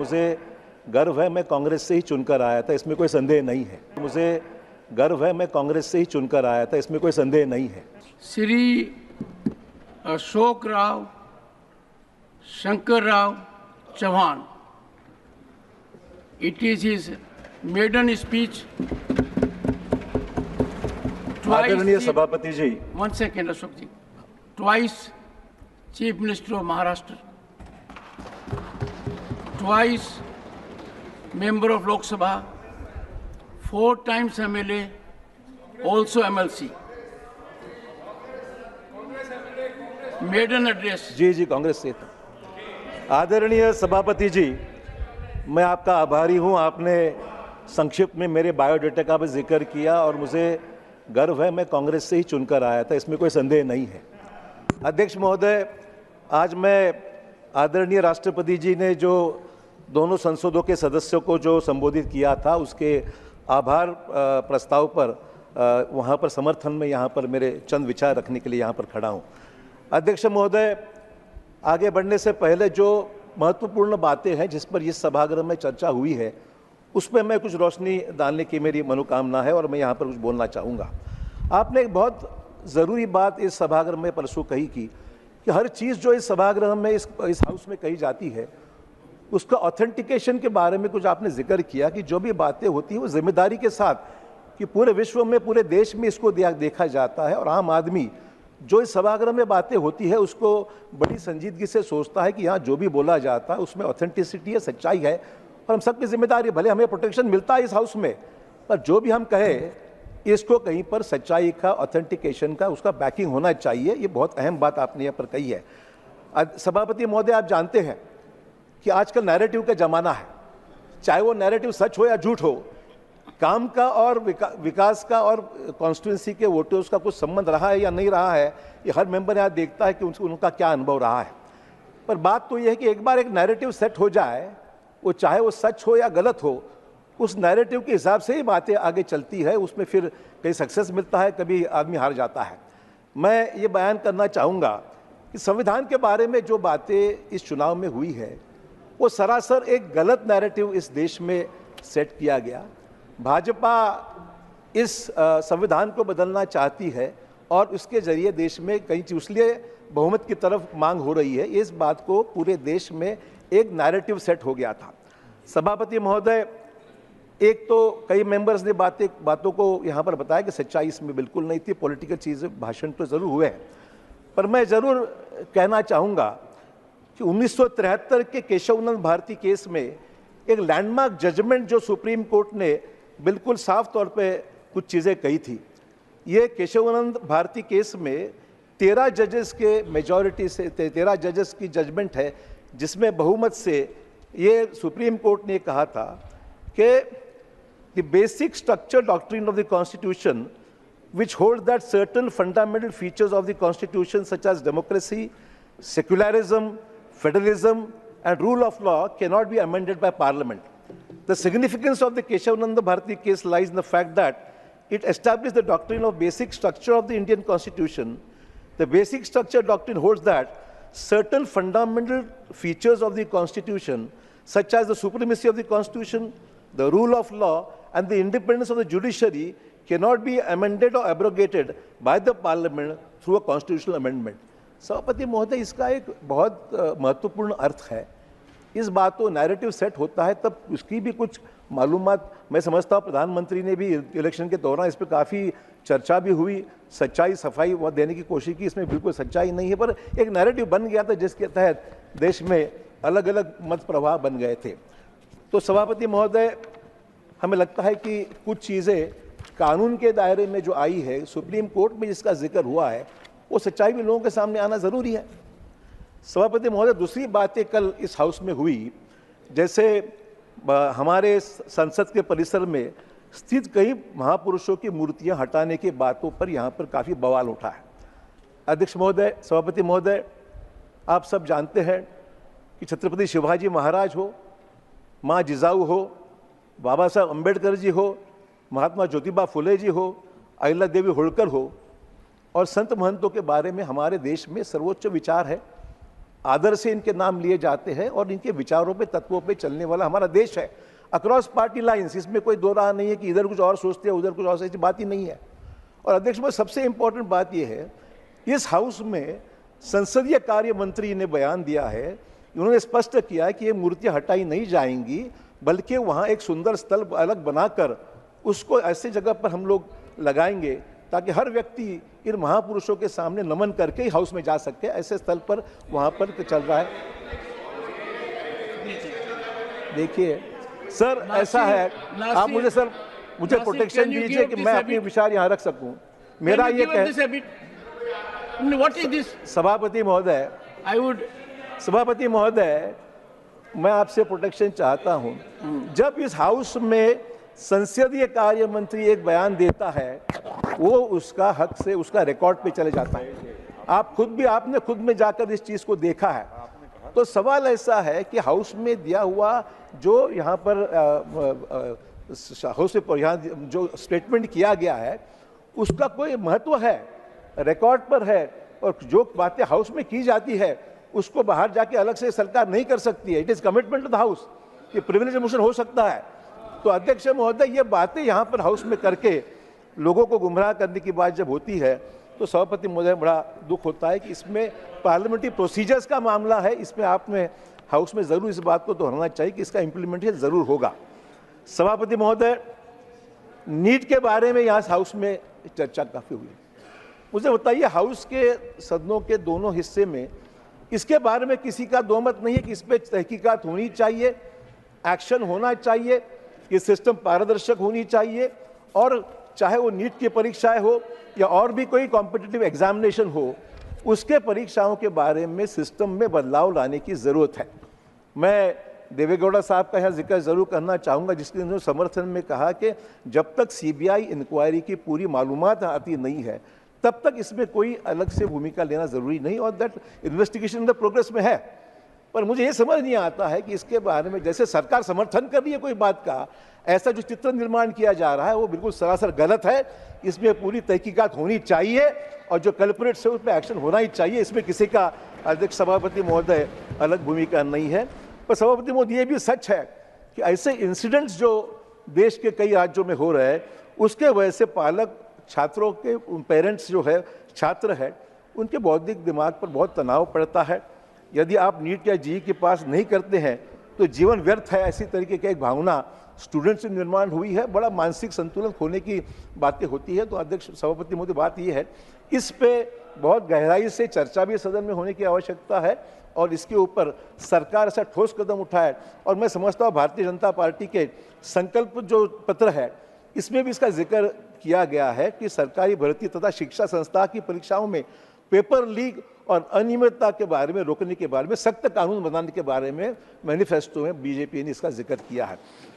मुझे गर्व है मैं कांग्रेस से ही चुनकर आया था, इसमें कोई संदेह नहीं है। मुझे गर्व है मैं कांग्रेस से ही चुनकर आया था, इसमें कोई संदेह नहीं है। Shri Ashok Rao Shankar Rao Chauhan, it is his maiden speech. आदरणीय सभापति जी, One second, Ashok ji. Twice Chief Minister of Maharashtra, twice Member of Lok Sabha, 4 times MLA, also MLC. Maiden address. जी जी कांग्रेस से था। आदरणीय सभापति जी, मैं आपका आभारी हूं, आपने संक्षिप्त में मेरे बायोडाटा का भी जिक्र किया और मुझे गर्व है मैं कांग्रेस से ही चुनकर आया था, इसमें कोई संदेह नहीं है। अध्यक्ष महोदय, आज मैं आदरणीय राष्ट्रपति जी ने जो दोनों संसदों के सदस्यों को जो संबोधित किया था उसके आभार प्रस्ताव पर वहाँ पर समर्थन में यहाँ पर मेरे चंद विचार रखने के लिए यहाँ पर खड़ा हूँ। अध्यक्ष महोदय, आगे बढ़ने से पहले जो महत्वपूर्ण बातें हैं जिस पर इस सभागृह में चर्चा हुई है उस पर मैं कुछ रोशनी डालने की मेरी मनोकामना है और मैं यहाँ पर कुछ बोलना चाहूँगा। आपने एक बहुत ज़रूरी बात इस सभागृह में परसों कही कि हर चीज़ जो इस सभागृह में इस हाउस में कही जाती है उसका ऑथेंटिकेशन के बारे में कुछ आपने जिक्र किया कि जो भी बातें होती हैं वो जिम्मेदारी के साथ कि पूरे विश्व में पूरे देश में इसको देखा जाता है और आम आदमी जो इस सभागृह में बातें होती है उसको बड़ी संजीदगी से सोचता है कि यहाँ जो भी बोला जाता है उसमें ऑथेंटिसिटी है, सच्चाई है और हम सबकी जिम्मेदारी है। भले हमें प्रोटेक्शन मिलता है इस हाउस में, पर जो भी हम कहें इसको कहीं पर सच्चाई का, ऑथेंटिकेशन का, उसका बैकिंग होना चाहिए। ये बहुत अहम बात आपने यहाँ पर कही है। सभापति महोदय, आप जानते हैं कि आजकल नैरेटिव का ज़माना है, चाहे वो नैरेटिव सच हो या झूठ हो, काम का और विकास का और कॉन्स्टिट्यूंसी के वोटर्स का कुछ संबंध रहा है या नहीं रहा है, ये हर मेंबर यहाँ देखता है कि उनका क्या अनुभव रहा है। पर बात तो ये है कि एक बार एक नैरेटिव सेट हो जाए, वो चाहे वो सच हो या गलत हो, उस नैरेटिव के हिसाब से ही बातें आगे चलती है। उसमें फिर कहीं सक्सेस मिलता है, कभी आदमी हार जाता है। मैं ये बयान करना चाहूँगा कि संविधान के बारे में जो बातें इस चुनाव में हुई है वो सरासर एक गलत नैरेटिव इस देश में सेट किया गया। भाजपा इस संविधान को बदलना चाहती है और उसके जरिए देश में कई चीज़, इसलिए बहुमत की तरफ मांग हो रही है। इस बात को पूरे देश में एक नैरेटिव सेट हो गया था। सभापति महोदय, एक तो कई मेंबर्स ने बातों को यहाँ पर बताया कि सच्चाई इसमें बिल्कुल नहीं थी, पॉलिटिकल चीज़ें, भाषण तो ज़रूर हुए हैं, पर मैं ज़रूर कहना चाहूँगा कि 1973 के केशवानंद भारती केस में एक लैंडमार्क जजमेंट जो सुप्रीम कोर्ट ने बिल्कुल साफ तौर पे कुछ चीज़ें कही थी। ये केशवानंद भारती केस में 13 जजेस के मेजॉरिटी से 13 जजेस की जजमेंट है जिसमें बहुमत से ये सुप्रीम कोर्ट ने कहा था कि the basic structure doctrine of the constitution which holds that certain fundamental features of the constitution such as democracy, secularism, federalism and rule of law cannot be amended by parliament. The significance of the Keshavananda Bharati case lies in the fact that it established the doctrine of basic structure of the Indian constitution. The basic structure doctrine holds that certain fundamental features of the constitution such as the supremacy of the constitution, the rule of law and the independence of the judiciary cannot be amended or abrogated by the parliament through a constitutional amendment. सभापति महोदय, इसका एक बहुत महत्वपूर्ण अर्थ है। इस बात को नैरेटिव सेट होता है तब उसकी भी कुछ मालूमात, मैं समझता हूँ प्रधानमंत्री ने भी इलेक्शन के दौरान इस पर काफ़ी चर्चा भी हुई, सच्चाई सफाई वह देने की कोशिश की। इसमें बिल्कुल सच्चाई नहीं है, पर एक नैरेटिव बन गया था जिसके तहत देश में अलग अलग मत प्रवाह बन गए थे। तो सभापति महोदय, हमें लगता है कि कुछ चीज़ें कानून के दायरे में जो आई है, सुप्रीम कोर्ट में जिसका जिक्र हुआ है, वो सच्चाई भी लोगों के सामने आना ज़रूरी है। सभापति महोदय, दूसरी बातें कल इस हाउस में हुई, जैसे हमारे संसद के परिसर में स्थित कई महापुरुषों की मूर्तियां हटाने की बातों पर यहाँ पर काफ़ी बवाल उठा है। अध्यक्ष महोदय, सभापति महोदय, आप सब जानते हैं कि छत्रपति शिवाजी महाराज हो, माँ जिजाऊ हो, बाबा साहब अम्बेडकर जी हो, महात्मा ज्योतिबा फुले जी हो, अहिल्या देवी होळकर हो और संत महंतों के बारे में हमारे देश में सर्वोच्च विचार है आदर से इनके नाम लिए जाते हैं और इनके विचारों पे, तत्वों पे चलने वाला हमारा देश है, अक्रॉस पार्टी लाइंस। इसमें कोई दो राह नहीं है कि इधर कुछ और सोचते हैं उधर कुछ और, ऐसी बात ही नहीं है। और अध्यक्ष में सबसे इंपॉर्टेंट बात यह है, इस हाउस में संसदीय कार्य मंत्री ने बयान दिया है, उन्होंने स्पष्ट किया है कि ये मूर्तियां हटाई नहीं जाएंगी, बल्कि वहाँ एक सुंदर स्थल अलग बनाकर उसको ऐसे जगह पर हम लोग लगाएंगे ताकि हर व्यक्ति इन महापुरुषों के सामने नमन करके ही हाउस में जा सके। ऐसे स्थल पर वहाँ पर चल रहा है। देखिए सर, ऐसा है, आप मुझे सर मुझे प्रोटेक्शन दीजिए कि मैं अपने विचार यहाँ रख सकूँ। मेरा ये सभापति महोदय, सभापति महोदय, मैं आपसे प्रोटेक्शन चाहता हूं। जब इस हाउस में संसदीय कार्य मंत्री एक बयान देता है, वो उसका हक से उसका रिकॉर्ड पे चले जाता है। आपने खुद में जाकर इस चीज को देखा है। तो सवाल ऐसा है कि हाउस में दिया हुआ जो यहाँ पर हाउस में यहाँ जो स्टेटमेंट किया गया है उसका कोई महत्व है, रिकॉर्ड पर है, और जो बातें हाउस में की जाती है उसको बाहर जाके अलग से सरकार नहीं कर सकती है। It is commitment to the house. ये प्रिविलेज मोशन हो सकता है। तो अध्यक्ष महोदय, ये बातें यहाँ पर हाउस में करके लोगों को गुमराह करने की बात जब होती है तो सभापति महोदय बड़ा दुख होता है कि इसमें पार्लियामेंट्री प्रोसीजर्स का मामला है। इसमें आपने हाउस में जरूर इस बात को दोहराना चाहिए कि इसका इम्प्लीमेंटेशन जरूर होगा। सभापति महोदय, नीट के बारे में यहाँ हाउस में चर्चा काफी हुई। मुझे बताइए, हाउस के सदनों के दोनों हिस्से में इसके बारे में किसी का दो मत नहीं है कि इस पर तहकीकात होनी चाहिए, एक्शन होना चाहिए, ये सिस्टम पारदर्शक होनी चाहिए, और चाहे वो नीट की परीक्षाएं हो या और भी कोई कॉम्पिटिटिव एग्जामिनेशन हो, उसके परीक्षाओं के बारे में सिस्टम में बदलाव लाने की ज़रूरत है। मैं देवेगौड़ा साहब का यहाँ जिक्र जरूर करना चाहूँगा, जिसके उन्होंने समर्थन में कहा कि जब तक सीबीआई इंक्वायरी की पूरी मालूमात आती नहीं है तब तक इसमें कोई अलग से भूमिका लेना जरूरी नहीं, और दैट इन्वेस्टिगेशन द प्रोग्रेस में है। पर मुझे ये समझ नहीं आता है कि इसके बारे में जैसे सरकार समर्थन कर रही है कोई बात का, ऐसा जो चित्र निर्माण किया जा रहा है वो बिल्कुल सरासर गलत है। इसमें पूरी तहकीकात होनी चाहिए और जो कल्प्रिट्स है उस पर एक्शन होना ही चाहिए। इसमें किसी का, अध्यक्ष सभापति महोदय, अलग भूमिका नहीं है। पर सभापति महोदय, ये भी सच है कि ऐसे इंसिडेंट्स जो देश के कई राज्यों में हो रहे हैं उसके वजह से पालक, छात्रों के पेरेंट्स जो है, छात्र है, उनके बौद्धिक दिमाग पर बहुत तनाव पड़ता है। यदि आप नीट या जेईई के पास नहीं करते हैं तो जीवन व्यर्थ है, ऐसी तरीके की एक भावना स्टूडेंट्स में निर्माण हुई है। बड़ा मानसिक संतुलन खोने की बातें होती है। तो अध्यक्ष सभापति महोदय, बात ये है, इस पे बहुत गहराई से चर्चा भी सदन में होने की आवश्यकता है और इसके ऊपर सरकार ऐसा ठोस कदम उठाए। और मैं समझता हूँ भारतीय जनता पार्टी के संकल्प जो पत्र है इसमें भी इसका जिक्र किया गया है कि सरकारी भर्ती तथा शिक्षा संस्था की परीक्षाओं में पेपर लीक और अनियमितता के बारे में रोकने के बारे में सख्त कानून बनाने के बारे में मैनिफेस्टो में बीजेपी ने इसका जिक्र किया है।